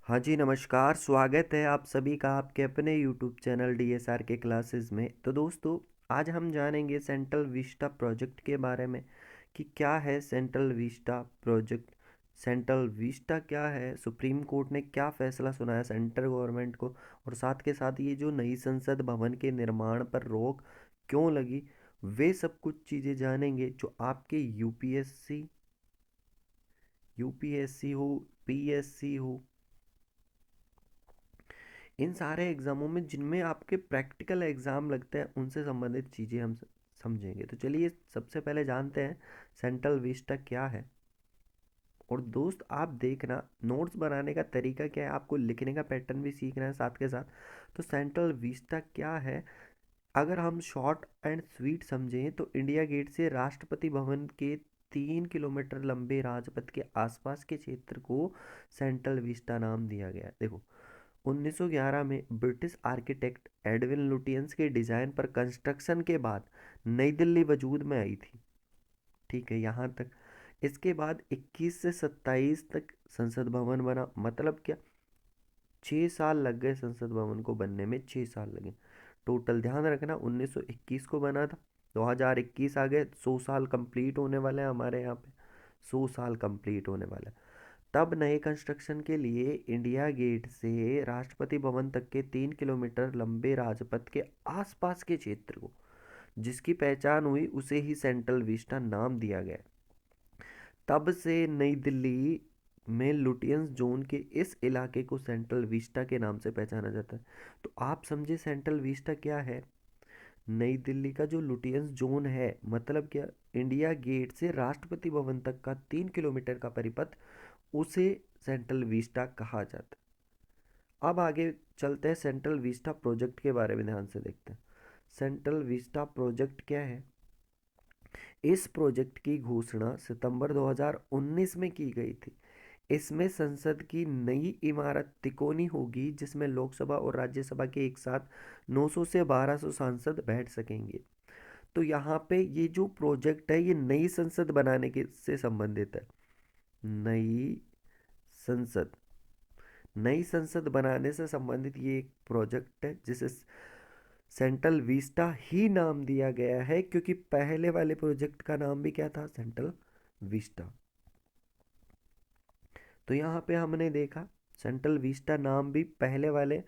हाँ जी, नमस्कार। स्वागत है आप सभी का आपके अपने यूट्यूब चैनल डीएसआर के क्लासेस में। तो दोस्तों, आज हम जानेंगे सेंट्रल विस्टा प्रोजेक्ट के बारे में कि क्या है central Vista project. Central Vista क्या है, सुप्रीम कोर्ट ने क्या फैसला सुनाया सेंट्रल गवर्नमेंट को, और साथ के साथ ये जो नई संसद भवन के निर्माण पर रोक क्यों लगी, वे सब कुछ चीज़ें जानेंगे जो आपके यूपीएससी हो, पीएससी हो, इन सारे एग्ज़ामों में जिनमें आपके प्रैक्टिकल एग्ज़ाम लगते हैं उनसे संबंधित चीज़ें हम समझेंगे। तो चलिए सबसे पहले जानते हैं सेंट्रल विस्टा क्या है। और दोस्त, आप देखना नोट्स बनाने का तरीका क्या है, आपको लिखने का पैटर्न भी सीखना है साथ के साथ। तो सेंट्रल विस्टा क्या है, अगर हम शॉर्ट एंड स्वीट समझें तो इंडिया गेट से राष्ट्रपति भवन के 3 किलोमीटर लंबे राजपथ के आसपास के क्षेत्र को सेंट्रल विस्टा नाम दिया गया है। देखो, 1911 में ब्रिटिश आर्किटेक्ट एडविन लुटियंस के डिज़ाइन पर कंस्ट्रक्शन के बाद नई दिल्ली वजूद में आई थी। ठीक है, यहाँ तक। इसके बाद 21 से 27 तक संसद भवन बना। मतलब क्या, 6 साल लग गए संसद भवन को बनने में, 6 साल लगे टोटल। ध्यान रखना 1921 को बना था, 2021 आ गए, 100 साल कंप्लीट होने वाले हैं हमारे यहाँ पे, 100 साल कंप्लीट होने वाले हैं। तब नए कंस्ट्रक्शन के लिए इंडिया गेट से राष्ट्रपति भवन तक के 3 किलोमीटर लंबे राजपथ के आसपास के क्षेत्र को जिसकी पहचान हुई उसे ही सेंट्रल विस्टा नाम दिया गया। तब से नई दिल्ली में लुटियंस जोन के इस इलाके को सेंट्रल विस्टा के नाम से पहचाना जाता है। तो आप समझे सेंट्रल विस्टा क्या है। नई दिल्ली का जो लुटियंस जोन है, मतलब क्या, इंडिया गेट से राष्ट्रपति भवन तक का 3 किलोमीटर का परिपथ, उसे सेंट्रल विस्टा कहा जाता है। अब आगे चलते हैं, सेंट्रल विस्टा प्रोजेक्ट के बारे में ध्यान से देखते हैं। सेंट्रल विस्टा प्रोजेक्ट क्या है। इस प्रोजेक्ट की घोषणा सितंबर 2019 में की गई थी। इसमें संसद की नई इमारत तिकोनी होगी जिसमें लोकसभा और राज्यसभा के एक साथ 900 से 1200 सांसद बैठ सकेंगे। तो यहाँ पे ये जो प्रोजेक्ट है ये नई संसद बनाने के से संबंधित है। नई संसद, नई संसद बनाने से संबंधित ये एक प्रोजेक्ट है जिसे सेंट्रल विस्टा ही नाम दिया गया है, क्योंकि पहले वाले प्रोजेक्ट का नाम भी क्या था, सेंट्रल विस्टा। तो यहाँ पे हमने देखा सेंट्रल विस्टा नाम भी पहले वाले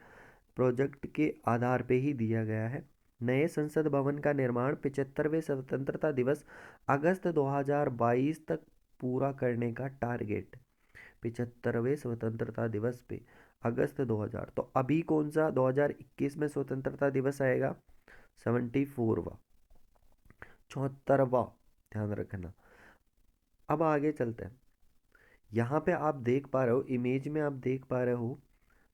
प्रोजेक्ट के आधार पे ही दिया गया है। नए संसद भवन का निर्माण 75वें स्वतंत्रता दिवस अगस्त 2022 तक पूरा करने का टारगेट। 75वें स्वतंत्रता दिवस पे अगस्त 2000, तो अभी कौन सा 2021 में स्वतंत्रता दिवस आएगा, 74वां, 74वां, ध्यान रखना। अब आगे चलते हैं। यहाँ पे आप देख पा रहे हो, इमेज में आप देख पा रहे हो,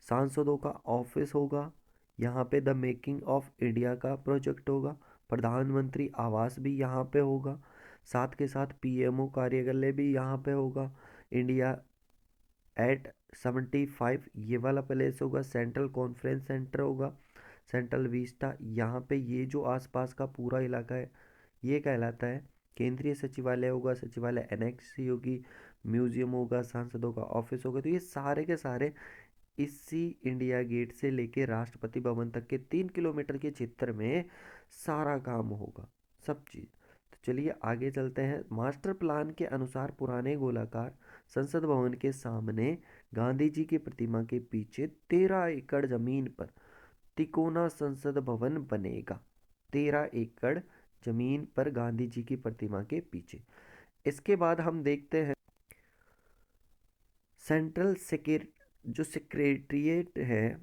सांसदों का ऑफिस होगा। यहाँ पे द मेकिंग ऑफ इंडिया का प्रोजेक्ट होगा। प्रधानमंत्री आवास भी यहाँ पे होगा। साथ के साथ पीएमओ कार्यालय भी यहाँ पे होगा। इंडिया एट 75 ये वाला प्लेस होगा। सेंट्रल कॉन्फ्रेंस सेंटर होगा सेंट्रल विस्टा। यहाँ पे ये जो आसपास का पूरा इलाका है ये कहलाता है केंद्रीय सचिवालय होगा। सचिवालय एनेक्स ही होगी। म्यूजियम होगा, सांसदों का ऑफिस होगा। तो ये सारे के सारे इसी इंडिया गेट से लेके राष्ट्रपति भवन तक के 3 किलोमीटर के क्षेत्र में सारा काम होगा, सब चीज़। तो चलिए आगे चलते हैं। मास्टर प्लान के अनुसार पुराने गोलाकार संसद भवन के सामने गांधी जी की प्रतिमा के पीछे 13 एकड़ जमीन पर तिकोना संसद भवन बनेगा। 13 एकड़ जमीन पर गांधी जी की प्रतिमा के पीछे। इसके बाद हम देखते हैं सेंट्रल सेक्रेट जो सेक्रेटरिएट है,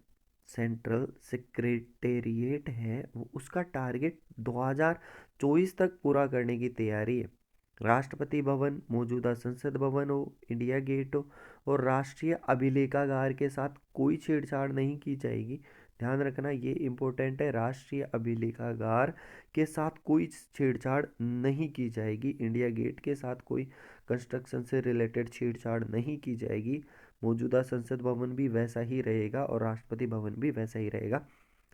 सेंट्रल सेक्रेटेरिएट है वो, उसका टारगेट 2024 तक पूरा करने की तैयारी है। राष्ट्रपति भवन, मौजूदा संसद भवन हो, इंडिया गेट हो और राष्ट्रीय अभिलेखागार के साथ कोई छेड़छाड़ नहीं की जाएगी। ध्यान रखना ये इम्पोर्टेंट है, राष्ट्रीय अभिलेखागार के साथ कोई छेड़छाड़ नहीं की जाएगी। इंडिया गेट के साथ कोई कंस्ट्रक्शन से रिलेटेड छेड़छाड़ नहीं की जाएगी। मौजूदा संसद भवन भी वैसा ही रहेगा और राष्ट्रपति भवन भी वैसा ही रहेगा।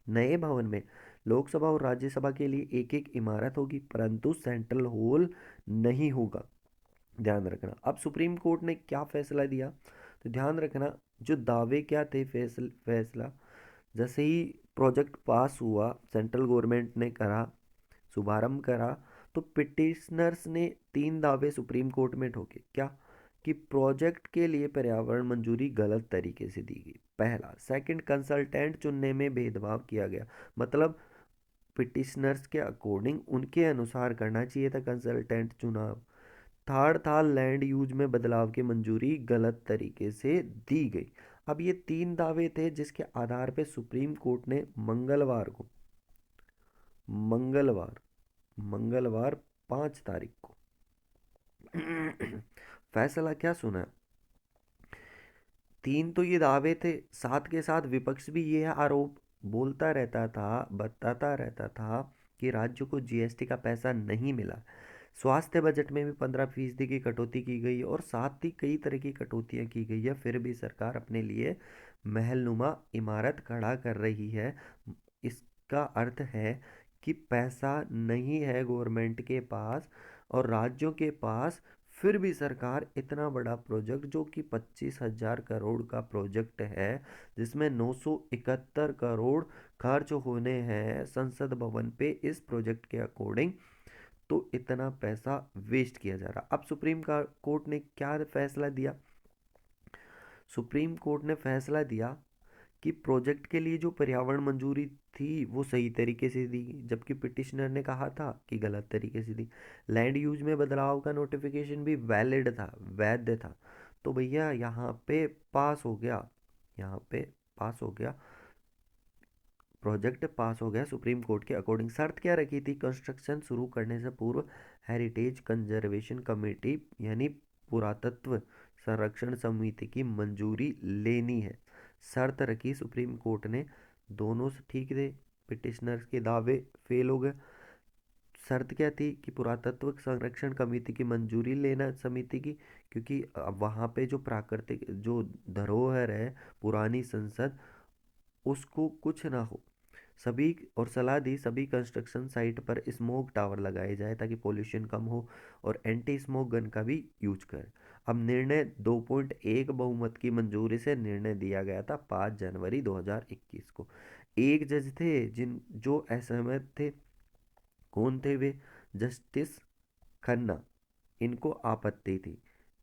नए भवन में लोकसभा और राज्यसभा के लिए एक एक इमारत होगी, परंतु सेंट्रल हॉल नहीं होगा। ध्यान रखना। अब सुप्रीम कोर्ट ने क्या फैसला दिया, तो ध्यान रखना, जो दावे क्या थे, फैसला जैसे ही प्रोजेक्ट पास हुआ, सेंट्रल गवर्नमेंट ने करा, शुभारंभ करा, तो पिटिशनर्स ने 3 दावे सुप्रीम कोर्ट में ठोके। क्या? कि प्रोजेक्ट के लिए पर्यावरण मंजूरी गलत तरीके से दी गई, पहला। सेकंड, कंसल्टेंट चुनने में भेदभाव किया गया, मतलब पिटिशनर्स के अकॉर्डिंग उनके अनुसार करना चाहिए था कंसल्टेंट चुनाव। थर्ड था, लैंड यूज में बदलाव की मंजूरी गलत तरीके से दी गई। अब ये 3 दावे थे जिसके आधार पे सुप्रीम कोर्ट ने मंगलवार मंगलवार 5 तारीख को फैसला क्या सुना? 3 तो ये दावे थे, साथ के साथ विपक्ष भी ये आरोप बताता रहता था कि राज्य को जीएसटी का पैसा नहीं मिला। स्वास्थ्य बजट में भी 15% की कटौती की गई और साथ ही कई तरह की कटौतियां की गई है, फिर भी सरकार अपने लिए महलनुमा इमारत खड़ा कर रही है। इसका अर्थ है कि पैसा नहीं है गवर्नमेंट के पास और राज्यों के पास, फिर भी सरकार इतना बड़ा प्रोजेक्ट, जो कि 25,000 करोड़ का प्रोजेक्ट है, जिसमें 971 करोड़ खर्च होने हैं संसद भवन पे इस प्रोजेक्ट के अकॉर्डिंग, तो इतना पैसा वेस्ट किया जा रहा। अब सुप्रीम कोर्ट ने क्या फैसला दिया? सुप्रीम कोर्ट ने फैसला दिया कि प्रोजेक्ट के लिए जो पर्यावरण मंजूरी थी वो सही तरीके से दी, जबकि पिटिशनर ने कहा था कि गलत तरीके से दी। लैंड यूज में बदलाव का नोटिफिकेशन भी वैलिड था, वैध था। तो भैया यहाँ पे पास हो गया, यहाँ पे पास हो गया, प्रोजेक्ट पास हो गया सुप्रीम कोर्ट के अकॉर्डिंग। शर्त क्या रखी थी? कंस्ट्रक्शन शुरू करने से पूर्व हेरिटेज कंजर्वेशन कमेटी यानी पुरातत्व संरक्षण समिति की मंजूरी लेनी है, शर्त रखी सुप्रीम कोर्ट ने। दोनों से ठीक थे, पिटिशनर्स के दावे फेल हो गए। शर्त क्या थी? कि पुरातत्व संरक्षण कमेटी की मंजूरी लेना समिति की, क्योंकि वहाँ पे जो प्राकृतिक जो धरोहर है, पुरानी संसद, उसको कुछ ना हो। सभी और सलाह दी सभी कंस्ट्रक्शन साइट पर स्मोक टावर लगाए जाए ताकि पोल्यूशन कम हो, और एंटी स्मोक गन का भी यूज करें। अब निर्णय 2.1 बहुमत की मंजूरी से निर्णय दिया गया था 5 जनवरी 2021 को। एक जज थे जिन जो असहमत थे। कौन थे वे? जस्टिस खन्ना, इनको आपत्ति थी।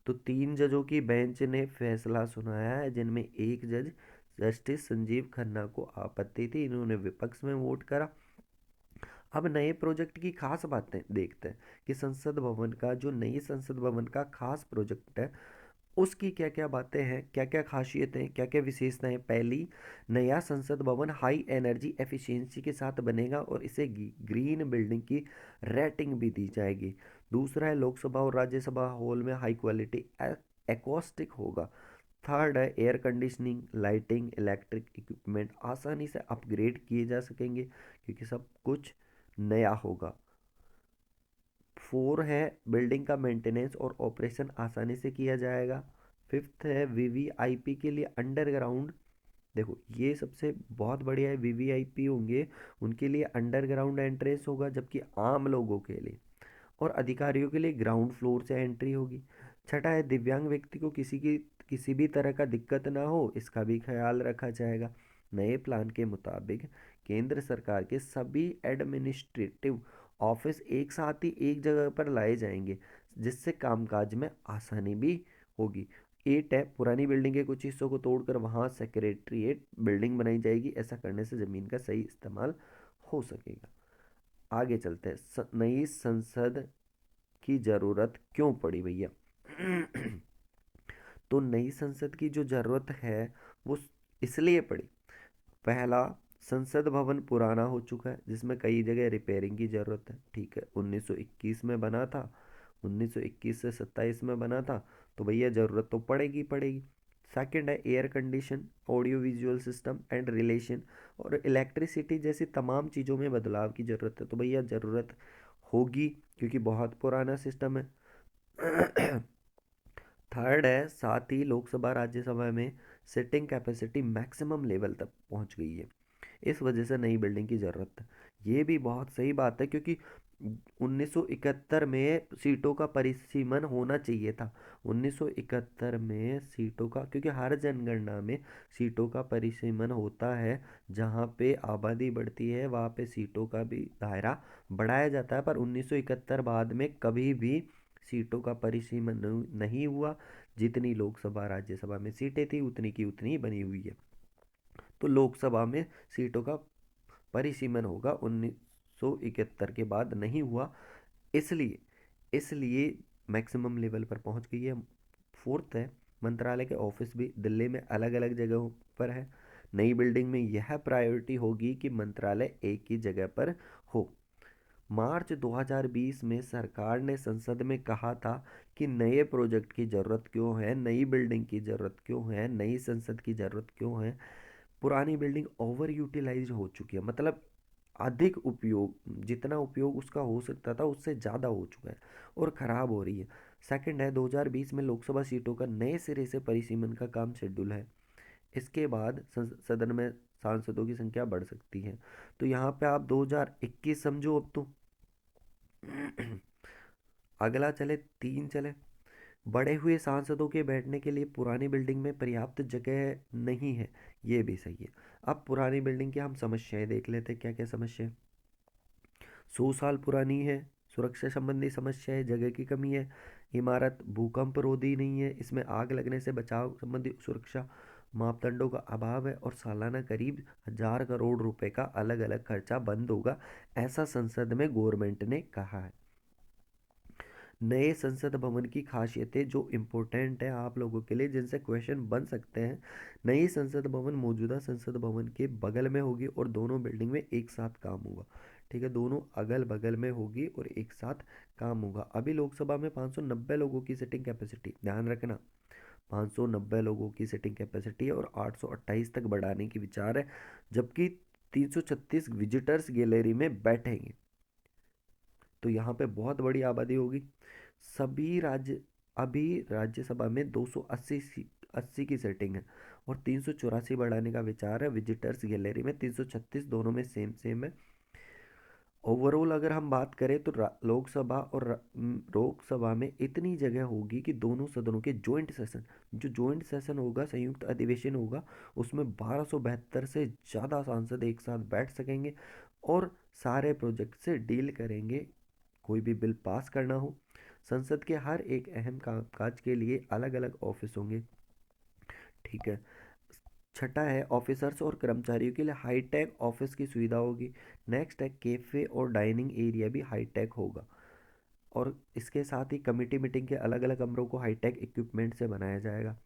तो 3 जजों की बेंच ने फैसला सुनाया है, जिनमें एक जज जस्टिस संजीव खन्ना को आपत्ति थी, इन्होंने विपक्ष में वोट करा। अब नए प्रोजेक्ट की खास बातें देखते हैं कि संसद भवन का, जो नई संसद भवन का खास प्रोजेक्ट है, उसकी क्या क्या बातें हैं, क्या क्या खासियतें, क्या क्या विशेषताएं। पहली, नया संसद भवन हाई एनर्जी एफिशिएंसी के साथ बनेगा और इसे ग्रीन बिल्डिंग की रेटिंग भी दी जाएगी। दूसरा है, लोकसभा और राज्यसभा हॉल में हाई क्वालिटी एकॉस्टिक होगा। थर्ड है, air conditioning, lighting, electric equipment आसानी से अपग्रेड किए जा सकेंगे क्योंकि सब कुछ नया होगा। 4 है, बिल्डिंग का मेंटेनेंस और ऑपरेशन आसानी से किया जाएगा। 5th है, वीवीआईपी के लिए अंडरग्राउंड, देखो ये सबसे बहुत बढ़िया है, वीवीआईपी होंगे उनके लिए अंडरग्राउंड एंट्रेंस होगा, जबकि आम लोगों के लिए और अधिकारियों के लिए ग्राउंड फ्लोर से एंट्री होगी। छठा है, दिव्यांग व्यक्ति को किसी भी तरह का दिक्कत ना हो, इसका भी ख्याल रखा जाएगा। नए प्लान के मुताबिक केंद्र सरकार के सभी एडमिनिस्ट्रेटिव ऑफिस एक साथ ही एक जगह पर लाए जाएंगे, जिससे कामकाज में आसानी भी होगी। 8 है, पुरानी बिल्डिंग के कुछ हिस्सों को तोड़कर वहाँ सेक्रेटरीट बिल्डिंग बनाई जाएगी, ऐसा करने से ज़मीन का सही इस्तेमाल हो सकेगा। आगे चलते हैं, नई संसद की ज़रूरत क्यों पड़ी भैया? तो नई संसद की जो ज़रूरत है वो इसलिए पड़ी। पहला, संसद भवन पुराना हो चुका है जिसमें कई जगह रिपेयरिंग की ज़रूरत है, ठीक है, 1921 में बना था, 1921 से 27 में बना था, तो भैया ज़रूरत तो पड़ेगी पड़ेगी। सेकंड है, air condition, audio visual system and relation और इलेक्ट्रिसिटी जैसी तमाम चीज़ों में बदलाव की ज़रूरत है, तो भैया ज़रूरत होगी क्योंकि बहुत पुराना सिस्टम है। थर्ड है, साथ ही लोकसभा राज्यसभा में सिटिंग कैपेसिटी मैक्सिमम लेवल तक पहुंच गई है, इस वजह से नई बिल्डिंग की ज़रूरत है। ये भी बहुत सही बात है क्योंकि 1971 में सीटों का परिसीमन होना चाहिए था। 1971 में सीटों का, क्योंकि हर जनगणना में सीटों का परिसीमन होता है, जहाँ पे आबादी बढ़ती है वहाँ पे सीटों का भी दायरा बढ़ाया जाता है। पर 1971 बाद में कभी भी सीटों का परिसीमन नहीं हुआ। जितनी लोकसभा राज्यसभा में सीटें थी उतनी की उतनी बनी हुई है। तो लोकसभा में सीटों का परिसीमन होगा, 1971 के बाद नहीं हुआ। इसलिए इसलिए मैक्सिमम लेवल पर पहुंच गई है। फोर्थ है, मंत्रालय के ऑफिस भी दिल्ली में अलग अलग जगहों पर है। नई बिल्डिंग में यह प्रायोरिटी होगी कि मंत्रालय एक ही जगह पर हो। मार्च 2020 में सरकार ने संसद में कहा था कि नए प्रोजेक्ट की ज़रूरत क्यों है, नई बिल्डिंग की ज़रूरत क्यों है, नई संसद की ज़रूरत क्यों है। पुरानी बिल्डिंग ओवर यूटिलाइज हो चुकी है, मतलब अधिक उपयोग, जितना उपयोग उसका हो सकता था उससे ज़्यादा हो चुका है और ख़राब हो रही है। सेकंड है, 2020 में लोकसभा सीटों का नए सिरे से परिसीमन का काम शेड्यूल है। इसके बाद सदन में सांसदों की संख्या बढ़ सकती है। तो यहाँ पे आप 2021 समझो अब तो। अगला चले, तीन चले। बढ़े हुए सांसदों के बैठने के लिए पुरानी बिल्डिंग में पर्याप्त जगह नहीं है। ये भी सही है। अब पुरानी बिल्डिंग की हम समस्याएं देख लेते हैं, क्या क्या समस्या है। 100 साल पुरानी है, सुरक्षा संबंधी समस्या है, जगह की कमी है। इमारत भूकंप रोधी नहीं है, इसमें आग लगने से बचाव संबंधी सुरक्षा मापदंडों का अभाव है, और सालाना करीब 1000 करोड़ रुपए का अलग अलग खर्चा बंद होगा, ऐसा संसद में गवर्नमेंट ने कहा है। नए संसद भवन की खासियतें जो इम्पोर्टेंट है आप लोगों के लिए, जिनसे क्वेश्चन बन सकते हैं। नई संसद भवन मौजूदा संसद भवन के बगल में होगी और दोनों बिल्डिंग में एक साथ काम होगा। ठीक है, दोनों अगल बगल में होगी और एक साथ काम होगा। अभी लोकसभा में 590 लोगों की सिटिंग कैपेसिटी, ध्यान रखना, 590 लोगों की सिटिंग कैपेसिटी है और 828 तक बढ़ाने की विचार है, जबकि 336 विजिटर्स गैलरी में बैठेंगे। तो यहाँ पे बहुत बड़ी आबादी होगी। सभी राज्य, अभी राज्यसभा में 280 80 की सेटिंग है और 384 बढ़ाने का विचार है। विजिटर्स गैलरी में 336, दोनों में सेम सेम है। ओवरऑल अगर हम बात करें तो लोकसभा में इतनी जगह होगी कि दोनों सदनों के जॉइंट सेशन, जो जॉइंट सेशन होगा, संयुक्त अधिवेशन होगा, उसमें 1272 से ज़्यादा सांसद एक साथ बैठ सकेंगे और सारे प्रोजेक्ट से डील करेंगे। कोई भी बिल पास करना हो, संसद के हर एक अहम काज के लिए अलग अलग ऑफिस होंगे। ठीक है। छठा है, ऑफिसर्स और कर्मचारियों के लिए हाईटेक ऑफिस की सुविधा होगी। नेक्स्ट है, कैफे और डाइनिंग एरिया भी हाईटेक होगा, और इसके साथ ही कमेटी मीटिंग के अलग अलग कमरों को हाईटेक इक्विपमेंट से बनाया जाएगा।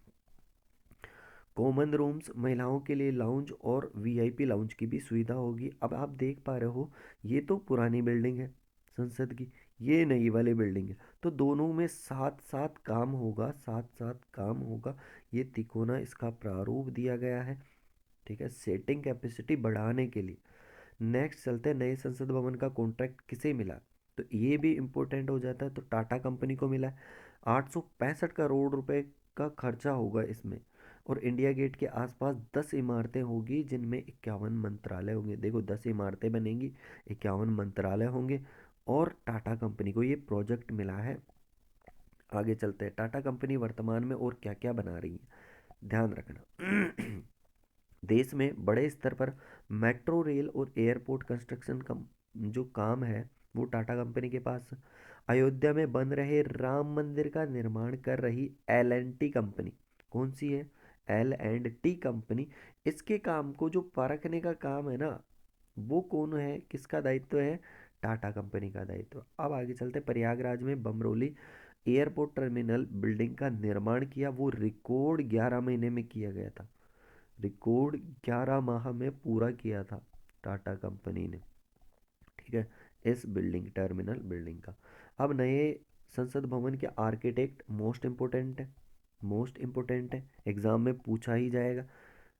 कॉमन रूम्स, महिलाओं के लिए लाउंज और वीआईपी लाउंज की भी सुविधा होगी। अब आप देख पा रहे हो, ये तो पुरानी बिल्डिंग है संसद की, ये नई वाली बिल्डिंग है, तो दोनों में साथ साथ काम होगा, साथ साथ काम होगा। ये तिकोना इसका प्रारूप दिया गया है। ठीक है, सेटिंग कैपेसिटी बढ़ाने के लिए। नेक्स्ट चलते हैं, नए संसद भवन का कॉन्ट्रैक्ट किसे मिला, तो ये भी इम्पोर्टेंट हो जाता है। तो टाटा कंपनी को मिला है। 865 करोड़ रुपए का खर्चा होगा इसमें, और इंडिया गेट के आसपास 10 इमारतें होगी जिनमें 51 मंत्रालय होंगे। देखो, 10 इमारतें बनेंगी, 51 मंत्रालय होंगे, और टाटा कंपनी को ये प्रोजेक्ट मिला है। आगे चलते हैं, टाटा कंपनी वर्तमान में और क्या क्या बना रही है, ध्यान रखना। देश में बड़े स्तर पर मेट्रो रेल और एयरपोर्ट कंस्ट्रक्शन का जो काम है वो टाटा कंपनी के पास। अयोध्या में बन रहे राम मंदिर का निर्माण कर रही L&T कंपनी, कौन सी है, L&T कंपनी। इसके काम को जो परखने का काम है ना, वो कौन है, किसका दायित्व है, टाटा कंपनी का दायित्व। अब आगे चलते, प्रयागराज में बमरोली एयरपोर्ट टर्मिनल बिल्डिंग का निर्माण किया, वो रिकॉर्ड 11 महीने में किया गया था। रिकॉर्ड 11 माह में पूरा किया था टाटा कंपनी ने। ठीक है, इस बिल्डिंग, टर्मिनल बिल्डिंग का। अब नए संसद भवन के आर्किटेक्ट मोस्ट इम्पोर्टेंट है, मोस्ट इम्पोर्टेंट है, एग्जाम में पूछा ही जाएगा।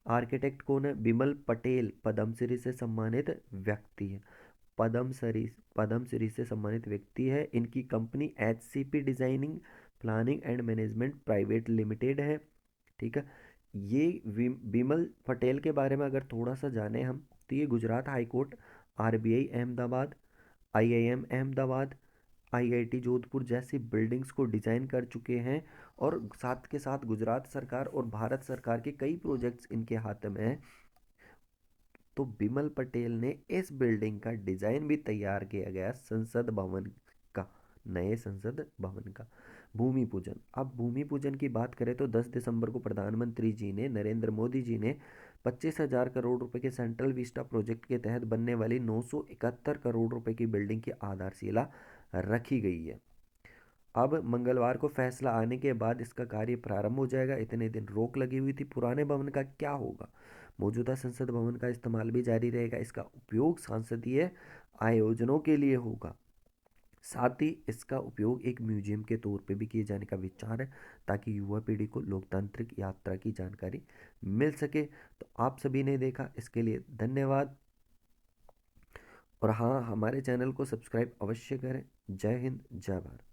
आर्किटेक्ट कौन है, बिमल पटेल पद्मश्री से सम्मानित व्यक्ति है। पद्मश्री से सम्मानित व्यक्ति है। इनकी company HCP designing planning and management private limited है। ठीक है, ये बिमल पटेल के बारे में अगर थोड़ा सा जाने हम, तो ये Gujarat high court, RBI Ahmedabad, IIM Ahmedabad, IIT Jodhpur जैसी बिल्डिंग्स को डिज़ाइन कर चुके हैं, और साथ के साथ गुजरात सरकार और भारत सरकार के कई प्रोजेक्ट्स इनके हाथ में हैं। तो बिमल पटेल ने इस बिल्डिंग का डिज़ाइन भी तैयार किया गया, संसद भवन का, नए संसद भवन का भूमि पूजन। अब भूमि पूजन की बात करें तो 10 दिसंबर को प्रधानमंत्री जी ने, नरेंद्र मोदी जी ने 25,000 करोड़ रुपए के सेंट्रल विस्टा प्रोजेक्ट के तहत बनने वाली 971 करोड़ रुपए की बिल्डिंग की आधारशिला रखी गई है। अब मंगलवार को फैसला आने के बाद इसका कार्य प्रारंभ हो जाएगा। इतने दिन रोक लगी हुई थी। पुराने भवन का क्या होगा? मौजूदा संसद भवन का इस्तेमाल भी जारी रहेगा। इसका उपयोग संसदीय आयोजनों के लिए होगा। साथ ही इसका उपयोग एक म्यूजियम के तौर पे भी किए जाने का विचार है, ताकि युवा पीढ़ी को लोकतांत्रिक यात्रा की जानकारी मिल सके। तो आप सभी ने देखा, इसके लिए धन्यवाद। और हाँ, हमारे चैनल को सब्सक्राइब अवश्य करें। जय हिंद, जय भारत।